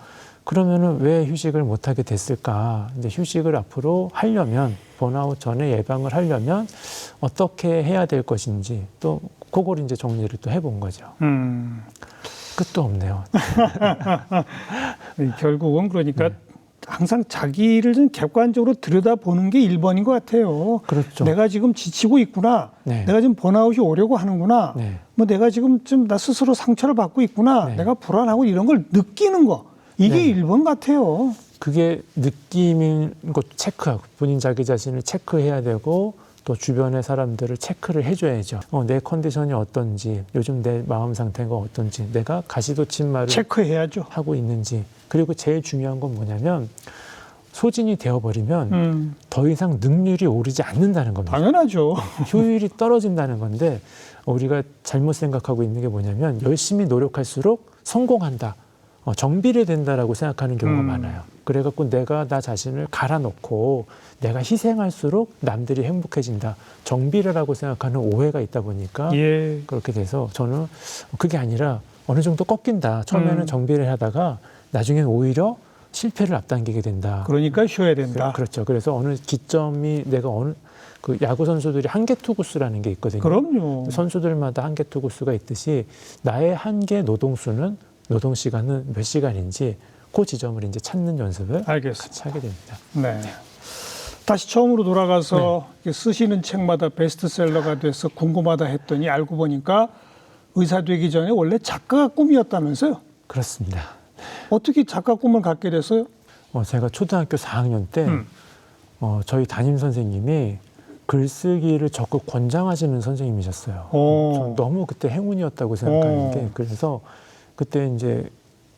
그러면은 왜 휴식을 못 하게 됐을까? 이제 휴식을 앞으로 하려면 번아웃 전에 예방을 하려면 어떻게 해야 될 것인지 또 그걸 이제 정리를 또 해본 거죠. 끝도 없네요. 결국은 그러니까 항상 자기를 좀 객관적으로 들여다보는 게 1번인 것 같아요. 그렇죠. 내가 지금 지치고 있구나. 네. 내가 지금 번아웃이 오려고 하는구나. 네. 뭐 내가 지금 좀 나 스스로 상처를 받고 있구나. 네. 내가 불안하고 이런 걸 느끼는 거. 이게 네. 1번 같아요. 그게 느낌인 것도 체크하고 본인 자기 자신을 체크해야 되고 또 주변의 사람들을 체크를 해줘야죠. 내 컨디션이 어떤지, 요즘 내 마음 상태가 어떤지, 내가 가시돋침말을 체크해야죠. 하고 있는지. 그리고 제일 중요한 건 뭐냐면 소진이 되어버리면 더 이상 능률이 오르지 않는다는 겁니다. 당연하죠. 효율이 떨어진다는 건데 우리가 잘못 생각하고 있는 게 뭐냐면 열심히 노력할수록 성공한다, 정비례된다라고 생각하는 경우가 많아요. 그래갖고 내가 나 자신을 갈아놓고 내가 희생할수록 남들이 행복해진다. 정비례라고 생각하는 오해가 있다 보니까 예. 그렇게 돼서 저는 그게 아니라 어느 정도 꺾인다. 처음에는 정비를 하다가 나중엔 오히려 실패를 앞당기게 된다. 그러니까 쉬어야 된다. 그렇죠. 그래서 어느 기점이 내가 그 야구 선수들이 한계 투구수라는 게 있거든요. 그럼요. 선수들마다 한계 투구수가 있듯이 나의 한계 노동수는 노동 시간은 몇 시간인지 그 지점을 이제 찾는 연습을 알겠습니다. 같이 하게 됩니다. 네. 다시 처음으로 돌아가서 쓰시는 책마다 베스트셀러가 돼서 궁금하다 했더니 알고 보니까 의사 되기 전에 원래 작가가 꿈이었다면서요? 그렇습니다. 어떻게 작가 꿈을 갖게 됐어요? 제가 초등학교 4학년 때 저희 담임 선생님이 글쓰기를 적극 권장하시는 선생님이셨어요. 전 너무 그때 행운이었다고 생각하는 게 그래서 그때 이제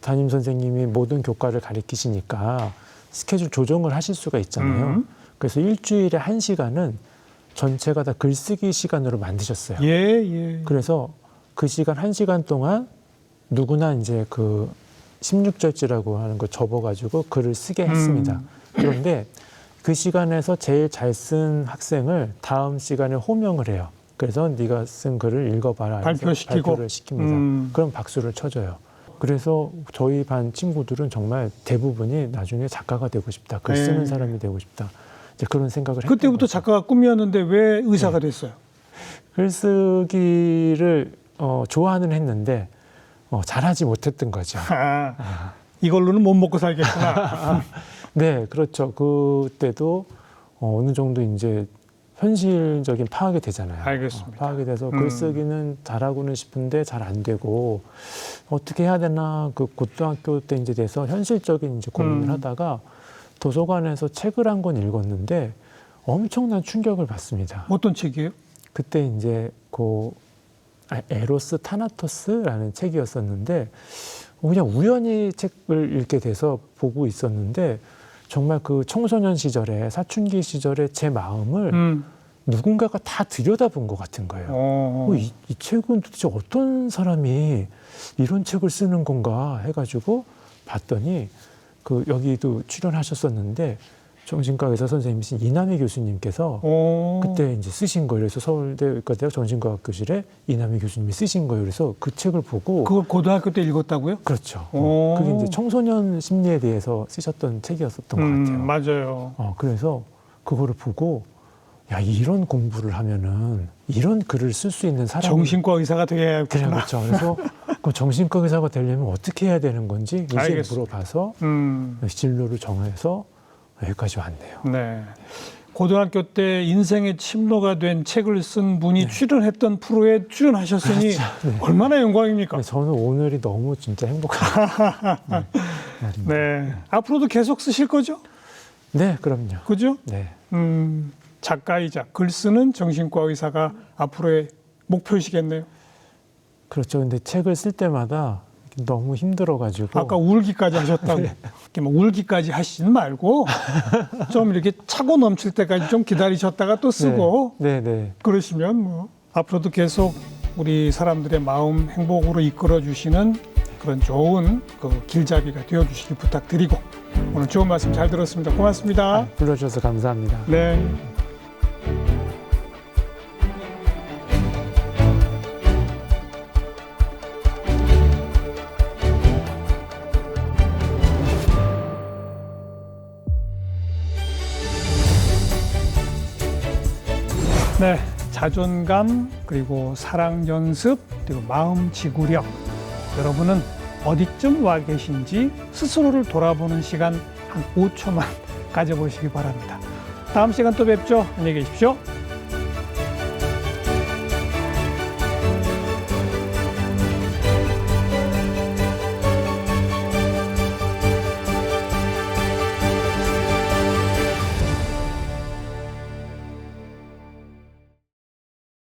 담임 선생님이 모든 교과를 가르치시니까 스케줄 조정을 하실 수가 있잖아요. 그래서 일주일에 1시간은 전체가 다 글쓰기 시간으로 만드셨어요. 예. 그래서 그 시간 1시간 동안 누구나 이제 그 16절지라고 하는 거 접어가지고 글을 쓰게 했습니다. 그런데 그 시간에서 제일 잘 쓴 학생을 다음 시간에 호명을 해요. 그래서 네가 쓴 글을 읽어봐라. 발표시키고. 발표를 시킵니다. 그럼 박수를 쳐줘요. 그래서 저희 반 친구들은 정말 대부분이 나중에 작가가 되고 싶다. 글 쓰는 사람이 되고 싶다. 이제 그런 생각을 했던 그때부터 거죠. 작가가 꿈이었는데 왜 의사가 됐어요? 글쓰기를 좋아하는 했는데 잘하지 못했던 거죠. 이걸로는 못 먹고 살겠구나. 네, 그렇죠. 그때도 어느 정도 이제 현실적인 파악이 되잖아요. 알겠습니다. 파악이 돼서 글쓰기는 잘하고는 싶은데 잘 안 되고 어떻게 해야 되나 그 고등학교 때 이제 돼서 현실적인 이제 고민을 하다가 도서관에서 책을 한 권 읽었는데 엄청난 충격을 받습니다. 어떤 책이에요? 그때 이제 에로스 타나토스라는 책이었었는데 그냥 우연히 책을 읽게 돼서 보고 있었는데 정말 그 청소년 시절에 사춘기 시절에 제 마음을 누군가가 다 들여다본 것 같은 거예요. 이 책은 도대체 어떤 사람이 이런 책을 쓰는 건가 해가지고 봤더니 여기도 출연하셨었는데 정신과 의사 선생님이신 이남희 교수님께서 그때 이제 쓰신 거예요. 그래서 서울대 의과대학 정신과학 교실에 이남희 교수님이 쓰신 거예요. 그래서 그 책을 보고 그걸 고등학교 때 읽었다고요? 그렇죠. 그게 이제 청소년 심리에 대해서 쓰셨던 책이었었던 것 같아요. 맞아요. 그래서 그거를 보고 야 이런 공부를 하면은 이런 글을 쓸 수 있는 사람이 정신과 의사가 되어야겠구나. 그렇죠. 그래서 그 정신과 의사가 되려면 어떻게 해야 되는 건지 이제 알겠습니다. 물어봐서 진로를 정해서 여기까지 왔네요. 네. 고등학교 때 인생의 침노가 된 책을 쓴 분이 출연했던 프로에 출연하셨으니 얼마나 영광입니까? 저는 오늘이 너무 진짜 행복합니다. 네. 앞으로도 계속 쓰실 거죠? 네, 그럼요. 그죠? 네. 작가이자 글 쓰는 정신과 의사가 앞으로의 목표이시겠네요. 그렇죠. 근데 책을 쓸 때마다 너무 힘들어가지고 아까 울기까지 하셨다고. 이렇게 뭐 울기까지 하시지 말고 좀 이렇게 차고 넘칠 때까지 좀 기다리셨다가 또 쓰고 네. 그러시면 뭐 앞으로도 계속 우리 사람들의 마음 행복으로 이끌어 주시는 그런 좋은 그 길잡이가 되어 주시기 부탁드리고 오늘 좋은 말씀 잘 들었습니다. 고맙습니다. 불러주셔서 감사합니다. 네. 네, 자존감 그리고 사랑 연습 그리고 마음 지구력 여러분은 어디쯤 와 계신지 스스로를 돌아보는 시간 한 5초만 가져보시기 바랍니다. 다음 시간 또 뵙죠. 안녕히 계십시오.